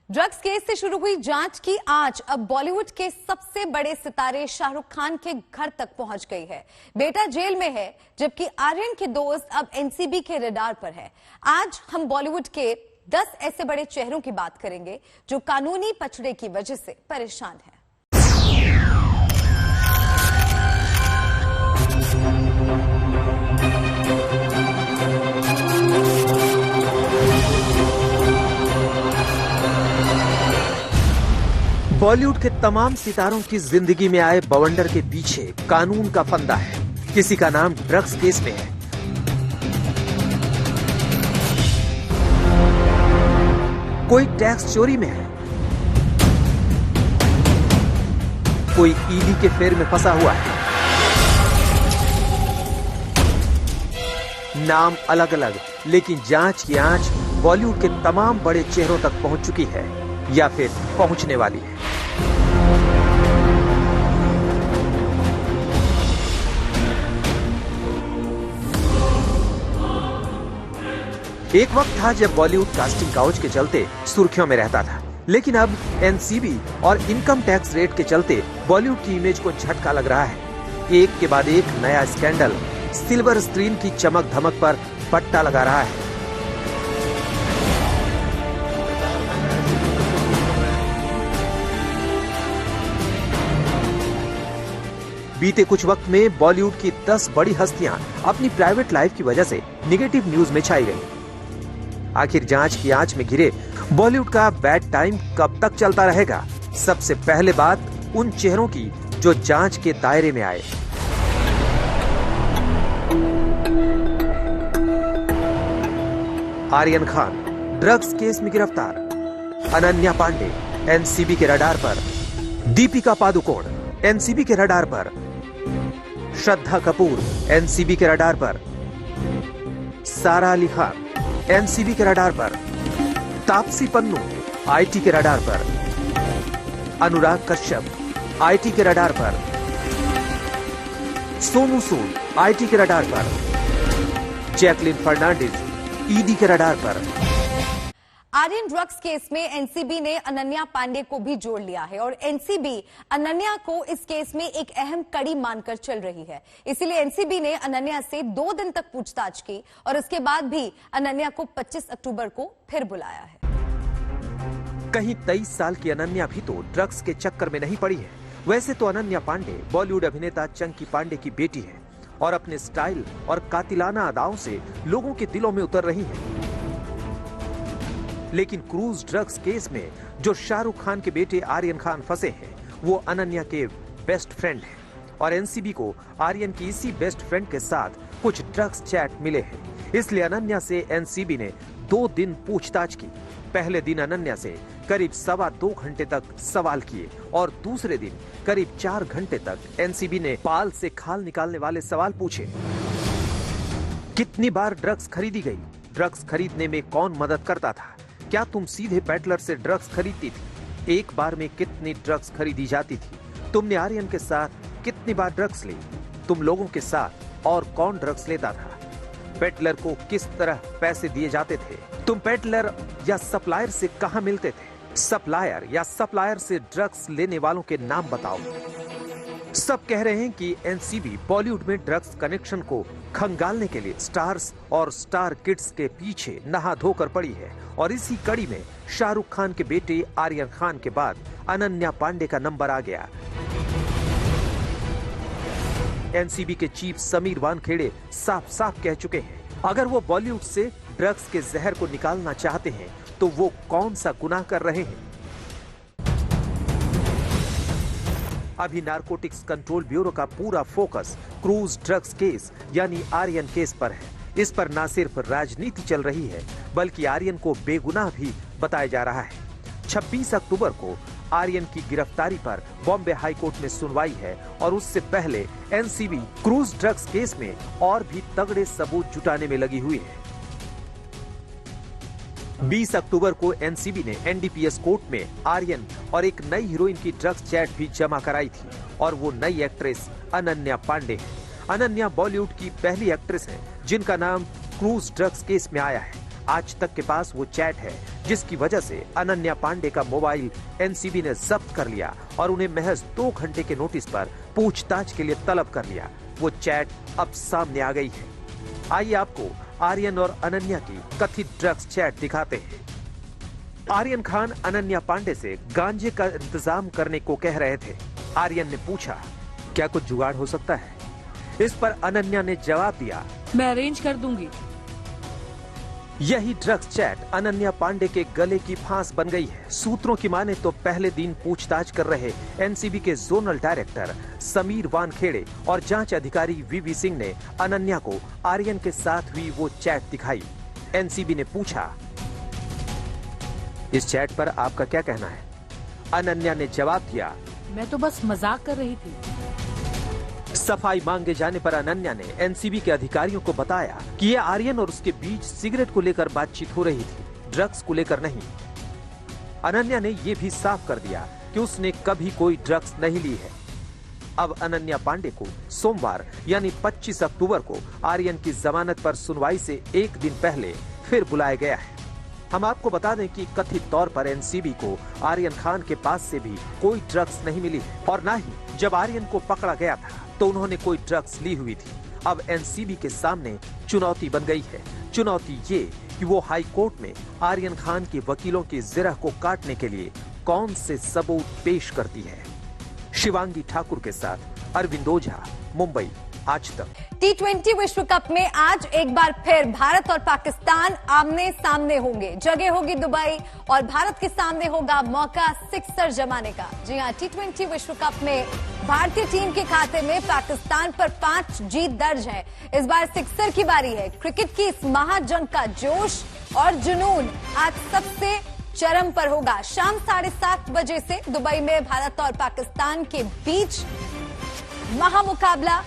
Drugs case से शुरू हुई जांच की आंच अब बॉलीवुड के सबसे बड़े सितारे शाहरुख खान के घर तक पहुंच गई है। बेटा जेल में है, जबकि आर्यन के दोस्त अब एनसीबी के रडार पर है। आज हम बॉलीवुड के 10 ऐसे बड़े चेहरों की बात करेंगे जो कानूनी पछड़े की वजह से परेशान हैं। बॉलीवुड के तमाम सितारों की जिंदगी में आए बवंडर के पीछे कानून का फंदा है। किसी का नाम ड्रग्स केस में है, कोई टैक्स चोरी में है, कोई ईडी के फेर में फंसा हुआ है। नाम अलग अलग, लेकिन जांच की आंच बॉलीवुड के तमाम बड़े चेहरों तक पहुंच चुकी है या फिर पहुंचने वाली है। एक वक्त था जब बॉलीवुड कास्टिंग काउच के चलते सुर्खियों में रहता था, लेकिन अब एनसीबी और इनकम टैक्स रेट के चलते बॉलीवुड की इमेज को झटका लग रहा है। एक के बाद एक नया स्कैंडल सिल्वर स्क्रीन की चमक धमक पर पट्टा लगा रहा है। बीते कुछ वक्त में बॉलीवुड की 10 बड़ी हस्तियां अपनी प्राइवेट लाइफ की वजह से निगेटिव न्यूज में छाई गई। आखिर जांच की आंच में घिरे बॉलीवुड का बैड टाइम कब तक चलता रहेगा? सबसे पहले बात उन चेहरों की जो जांच के दायरे में आए। आर्यन खान ड्रग्स केस में गिरफ्तार, अनन्या पांडे एनसीबी के रडार पर, दीपिका पादुकोण एनसीबी के रडार पर, श्रद्धा कपूर एनसीबी के रडार पर, सारा अली खान एनसीबी के रडार पर, तापसी पन्नू आईटी के रडार पर, अनुराग कश्यप आईटी के रडार पर, सोनू सूद आईटी के रडार पर, जैकलिन फर्नांडिस ईडी के रडार पर। आर्यन ड्रग्स केस में एनसीबी ने अनन्या पांडे को भी जोड़ लिया है और एनसीबी अनन्या को इस केस में एक अहम कड़ी मानकर चल रही है। इसीलिए एनसीबी ने अनन्या से 2 दिन तक पूछताछ की और उसके बाद भी अनन्या को 25 अक्टूबर को फिर बुलाया है। कहीं 23 साल की अनन्या भी तो ड्रग्स के चक्कर में नहीं पड़ी है। वैसे तो अनन्या पांडे बॉलीवुड अभिनेता चंकी पांडे की बेटी है और अपने स्टाइल और कातिलाना अदाओं से लोगों के दिलों में उतर रही है। लेकिन क्रूज ड्रग्स केस में जो शाहरुख खान के बेटे आर्यन खान फंसे हैं, वो अनन्या के बेस्ट फ्रेंड हैं और एनसीबी को आर्यन की इसी बेस्ट फ्रेंड के साथ कुछ ड्रग्स चैट मिले हैं। इसलिए अनन्या से एनसीबी ने 2 दिन पूछताछ की। पहले दिन अनन्या से करीब 2.25 घंटे तक सवाल किए और दूसरे दिन करीब 4 घंटे तक एनसीबी ने पाल से खाल निकालने वाले सवाल पूछे। कितनी बार ड्रग्स खरीदी गई? ड्रग्स खरीदने में कौन मदद करता था? क्या तुम सीधे पेडलर से ड्रग्स खरीदती थी? एक बार में कितनी ड्रग्स खरीदी जाती थी? तुमने आर्यन के साथ कितनी बार ड्रग्स ली? तुम लोगों के साथ और कौन ड्रग्स लेता था? पेडलर को किस तरह पैसे दिए जाते थे? तुम पेडलर या सप्लायर से कहां मिलते थे? सप्लायर या सप्लायर से ड्रग्स लेने वालों के नाम बताओ। सब कह रहे हैं कि एनसीबी बॉलीवुड में ड्रग्स कनेक्शन को खंगालने के लिए स्टार्स और स्टार किड्स के पीछे नहा धोकर पड़ी है और इसी कड़ी में शाहरुख खान के बेटे आर्यन खान के बाद अनन्या पांडे का नंबर आ गया। एनसीबी के चीफ समीर वानखेड़े साफ साफ कह चुके हैं, अगर वो बॉलीवुड से ड्रग्स के जहर को निकालना चाहते हैं तो वो कौन सा गुनाह कर रहे हैं। अभी नारकोटिक्स कंट्रोल ब्यूरो का पूरा फोकस क्रूज ड्रग्स केस यानी आर्यन केस पर है। इस पर न सिर्फ राजनीति चल रही है, बल्कि आर्यन को बेगुनाह भी बताया जा रहा है। 26 अक्टूबर को आर्यन की गिरफ्तारी पर बॉम्बे हाई कोर्ट में सुनवाई है और उससे पहले एनसीबी क्रूज ड्रग्स केस में और भी तगड़े सबूत जुटाने में लगी हुई है। 20 अक्टूबर को एनसीबी ने एनडीपीएस कोर्ट में आर्यन और एक नई हीरोइन की ड्रग्स चैट भी जमा कराई थी और वो नई एक्ट्रेस अनन्या पांडे है। अनन्या बॉलीवुड की पहली एक्ट्रेस है जिनका नाम क्रूज ड्रग्स केस में आया है। आज तक के पास वो चैट है जिसकी वजह से अनन्या पांडे का मोबाइल एनसीबी ने जब्त कर लिया और उन्हें महज 2 घंटे के नोटिस पर पूछताछ के लिए तलब कर लिया। वो चैट अब सामने आ गई है। आइए आपको आर्यन और अनन्या की कथित ड्रग्स चैट दिखाते हैं। आर्यन खान अनन्या पांडे से गांजे का इंतजाम करने को कह रहे थे। आर्यन ने पूछा, क्या कुछ जुगाड़ हो सकता है? इस पर अनन्या ने जवाब दिया, मैं अरेंज कर दूंगी। यही ड्रग्स चैट अनन्या पांडे के गले की फांस बन गई है। सूत्रों की माने तो पहले दिन पूछताछ कर रहे एनसीबी के जोनल डायरेक्टर समीर वानखेड़े और जांच अधिकारी वीवी सिंह ने अनन्या को आर्यन के साथ हुई वो चैट दिखाई। एनसीबी ने पूछा, इस चैट पर आपका क्या कहना है? अनन्या ने जवाब दिया, मैं तो बस मजाक कर रही थी। सफाई मांगे जाने पर अनन्या ने एनसीबी के अधिकारियों को बताया कि ये आर्यन और उसके बीच सिगरेट को लेकर बातचीत हो रही थी, ड्रग्स को लेकर नहीं। अनन्या ने ये भी साफ कर दिया कि उसने कभी कोई ड्रग्स नहीं ली है। अब अनन्या पांडे को सोमवार यानी 25 अक्टूबर को आर्यन की जमानत पर सुनवाई से एक दिन पहले फिर बुलाया गया है। हम आपको बता दें कि कथित तौर पर एनसीबी को आर्यन खान के पास से भी कोई ड्रग्स नहीं मिली है और न ही जब आर्यन को पकड़ा गया था तो उन्होंने कोई ड्रग्स ली हुई थी। अब एनसीबी के सामने चुनौती बन गई है। चुनौती ये कि वो हाई कोर्ट में आर्यन खान के वकीलों की जिरह को काटने के लिए कौन से सबूत पेश करती है। शिवांगी ठाकुर के साथ अरविंद ओझा, मुंबई, आज तक। T20 विश्व कप में आज एक बार फिर भारत और पाकिस्तान आमने सामने होंगे। जगह होगी दुबई और भारत के सामने होगा मौका सिक्सर जमाने का। जी हां, T20 विश्व कप में भारतीय टीम के खाते में पाकिस्तान पर 5 जीत दर्ज है। इस बार सिक्सर की बारी है। क्रिकेट की इस महाजंग का जोश और जुनून आज सबसे चरम पर होगा। शाम 7:30 बजे से दुबई में भारत और पाकिस्तान के बीच महामुकाबला,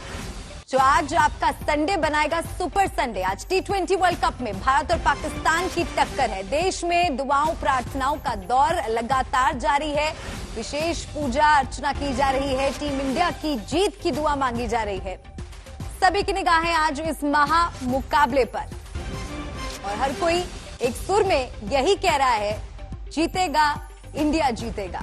जो आज आपका संडे बनाएगा सुपर संडे। आज T20 वर्ल्ड कप में भारत और पाकिस्तान की टक्कर है। देश में दुआओं प्रार्थनाओं का दौर लगातार जारी है। विशेष पूजा अर्चना की जा रही है। टीम इंडिया की जीत की दुआ मांगी जा रही है। सभी की निगाहें आज इस महामुकाबले पर और हर कोई एक सुर में यही कह रहा है, जीतेगा इंडिया, जीतेगा।